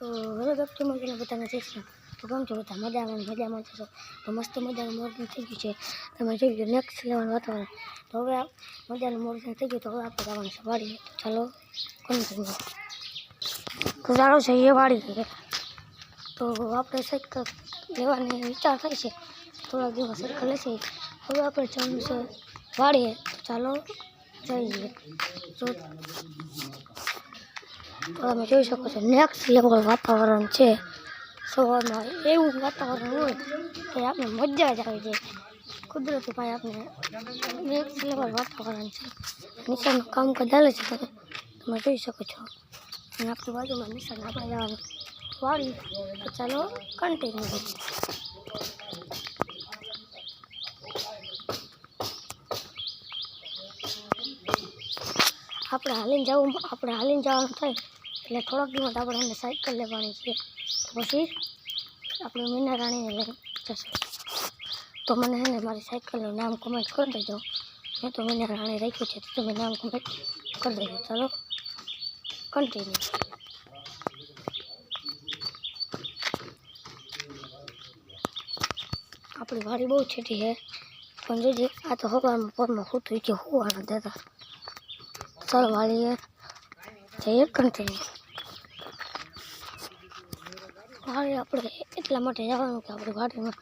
તો હેલો દોસ્તો મને બધાને જઈશું તો કેમ છો બધા મજામાં છો તો મસ્ત મજાનું મોર્નિંગ થઈ ગયું છે તમે જોઈ લો નેક્સ્ટ લેવલ વાતાવરણ તો હવે મજાનું મોર્નિંગ થઈ ગયું તો હવે આપણે જવાનું છે વાડીએ ચાલો કન્ટિન્યુ તો ચાલો જઈએ વાડીએ તો આપણે સાયકલ લેવાની વિચાર થાય છે થોડા દિવસ સાયકલ લેશે હવે આપણે જવાનું છે વાડીએ તો ચાલો જઈએ તો તમે જોઈ શકો છો નેક્સ્ટ લેવલ વાતાવરણ છે સવારમાં એવું વાતાવરણ હોય કે આપણે મજા જ આવી જાય કુદરતી ભાઈ આપણે નેક્સ્ટ લેવલ વાતાવરણ છે નિશાનનું કામકાજ ચાલે છે તમે જોઈ શકો છો અને આપણી બાજુમાં નિશાન આપણે જવાનું વાળી તો ચાલો કન્ટિન્યુ આપણે હાલીને જવાનું થાય એટલે થોડાક દિવસ આપણે એને સાયકલ લેવાની છે પછી આપણે મીના રાણીને લઈને જશું તો મને એને મારી સાયકલનું નામ કમેન્ટ કરી દેજો મેં તો મીના રાણી રાખ્યું છે તો તમે નામ કમેન્ટ કરી દેજો ચાલો કન્ટિન્યુ આપણી વાડી બહુ છેટી છે પણ જોજે આ તો હવામાં પરમાં હોતું કે હોવાના દેતા ચાલો વાળીએ જઈએ કન્ટિન્યુ વાડી આપણે એટલા માટે જવાનું કે આપણી વાડીમાં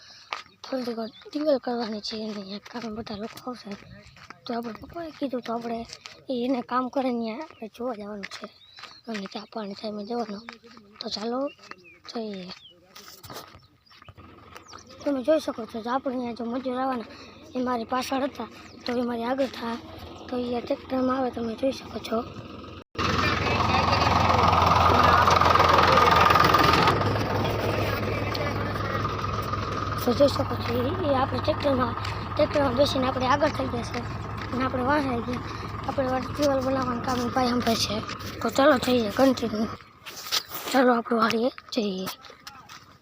થોડી વાર દિવાલ કરવાની છે અને અહીંયા કામ બધા લોકો આવશે તો આપણે પપ્પાએ કીધું તો આપણે એને કામ કરે ત્યાં આપણે જોવા જવાનું છે અને ચા પાણી ટાઈમે જવાનું તો ચાલો જઈએ તમે જોઈ શકો છો જો આપણે અહીંયા જો મજૂર આવવાના એ મારી પાછળ હતા તો એ મારી આગળ થાય તો અહીંયા ટ્રેક્ટરમાં આવે તમે જોઈ શકો છો તો જોઈ શકો છો એ આપણે ટ્રેક્ટરમાં બેસીને આપણે આગળ થઈ જશે અને આપણે વાહ આવી ગયા આપણે દિવાલ બનાવવાનું કામ ભાઈ સંભાળે છે તો ચાલો જઈએ કન્ટિન્યુ ચાલો આપણે વાળીએ જઈએ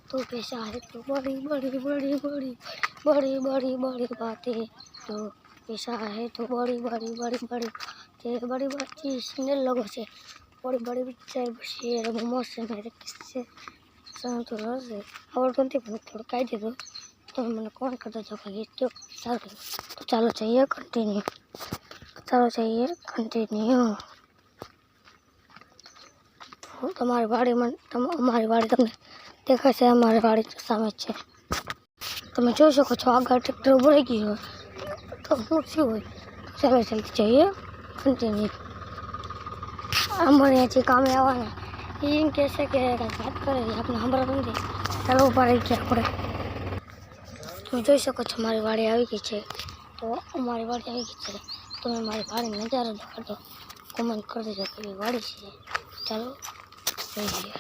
तो पैसा है तो बड़ी बड़ी बड़ी बड़ी बड़ी बड़ी बड़ी बातें तो पैसा है तो बड़ी बड़ी बड़ी बड़ी बड़ी बड़ी बड़ी चीज सुनने लोगों से बड़ी बड़ी पिक्चर शेर मोमोज से मेरे किससे तो रोज़ और कौन थी थोड़ा कह दे दो तो मैंने कौन करता जो ये तो सारे तो चलो चाहिए कंटिन्यू તમારી વાડી તમને દેખાશે અમારી વાડી સામે છે તમે જોઈ શકો છો આગળ ટ્રેક્ટર ઉભું રહી ગયું હોય તો શું થયું હોય ચાલો જલ્દી જઈએ કન્ટિન્યુ અમારે અહીંયાથી કામે આવવાના એ એમ કહેશે કે વાત કરે આપણે સાંભળવા નથી ચાલો ઊભા રહી ગયા આપણે તમે જોઈ શકો છો મારી વાડી આવી ગઈ છે તો અમારી વાડી આવી ગઈ છે તમે મારી વાડી નજારો દેખાડો કોમેન્ટ કરી દેજો કેવી વાડી છે ચાલો જોઈએ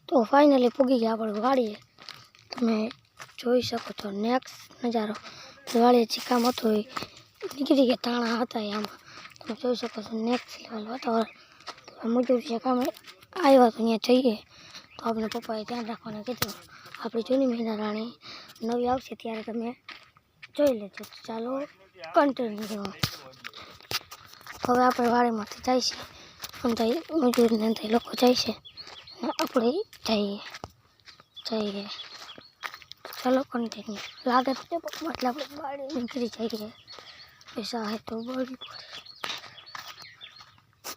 તો ફાઇનલી પૂગી ગયા આપણે વાડીએ તમે જોઈ શકો છો નેક્સ્ટ નજારો વાડીએ ચીકામ હતો એ નીકળી ગયા તાણા હતા આમાં તમે જોઈ શકો છો નેક્સ્ટ લેવલ વાતાવરણ મજૂર છે કામે આવ્યા તો અહીંયા જઈએ તો આપણે પપ્પાએ ધ્યાન રાખવાનું કીધું આપણી જૂની મીના રાણી નવી આવશે ત્યારે તમે જોઈ લેજો ચાલો કન્ટિન્યુ હવે આપણે વાડીમાંથી જાય છે અને મજૂરીને અંદર લોકો જાય છે અને આપણે જઈએ ચાલો કન્ટિન્યુ લાગે તો એટલે આપણે વાડી નીકળી જઈએ પૈસા હે તો બળી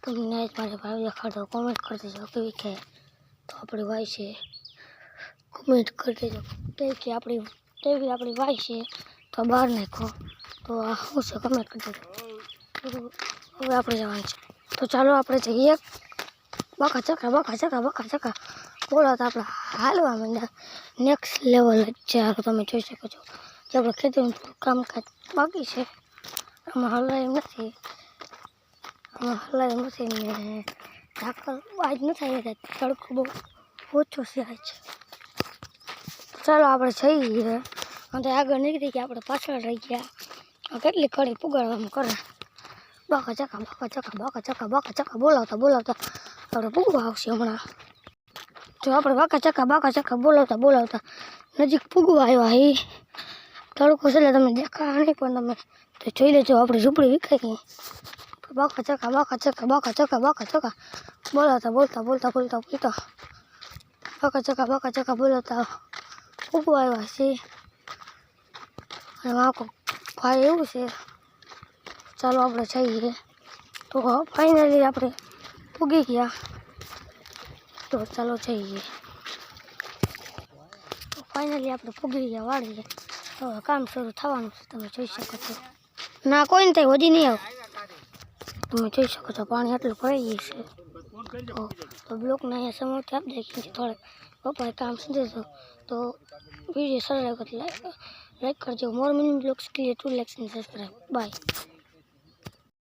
તમને મારે ભાઈ દેખાડો કોમેન્ટ કરી દેજો કેવી કે તો આપણી વાય છે કોમેન્ટ કરી દેજો કે આપણી વાય છે તો બહાર નાખો તો આ શું છે કમેન્ટ કરી દેજો હવે આપણે જવાનું છે તો ચાલો આપણે જઈએ બકા ચકા બોલો તો આપણે હાલવા માંડ્યા નેક્સ્ટ લેવલ જ છે આ તમે જોઈ શકો છો જે આપણે ખેતીનું કામકાજ બાકી છે આમાં હલાયું નથી ને ઢાકર આજ નથી આવી તડકો બહુ ઓછો થાય છે ચાલો આપણે જઈએ અને આગળ નીકળી ગયા આપણે પાછળ રહી ગયા કેટલી કડી પુગાડવામાં કરે બકા ચકા બોલાવતા આપણે પૂગવા આવશે હમણાં જો આપણે બકા ચકા બોલાવતા નજીક પૂગવા આવ્યા તડકો છે એટલે તમને દેખાય નહીં પણ તમે તો જોઈ લેજો આપણી ઝૂંપડી વિખાઈ ગઈ બાકા ચકા બાકા ચકા બાકા ચકા બાકા ચકા બોલાતા બોલતા બોલતા બોલતા બોલતા બાકા ચકા બોલાતા ઉભું આવ્યા છે અને આખો ભાઈ એવું છે ચાલો આપણે જઈએ તો ફાઇનલી આપણે પૂગી ગયા તો ચાલો જઈએ તો ફાઇનલી આપણે પૂગી ગયા વાળીએ તો હવે કામ શરૂ થવાનું છે તમે જોઈ શકો છો ના કોઈ ને થાય વધી નહીં આવ તમે જોઈ શકો છો પાણી આટલું ભરાઈ ગયું છે તો બ્લોકને અહીંયા સમાપ્તિ આપી દઈએ કે થોડે પપ્પાએ કામ સમજે તો વિડીયો સરળ લાઈક કરજો more meaning blogs clear 2 likes and subscribe by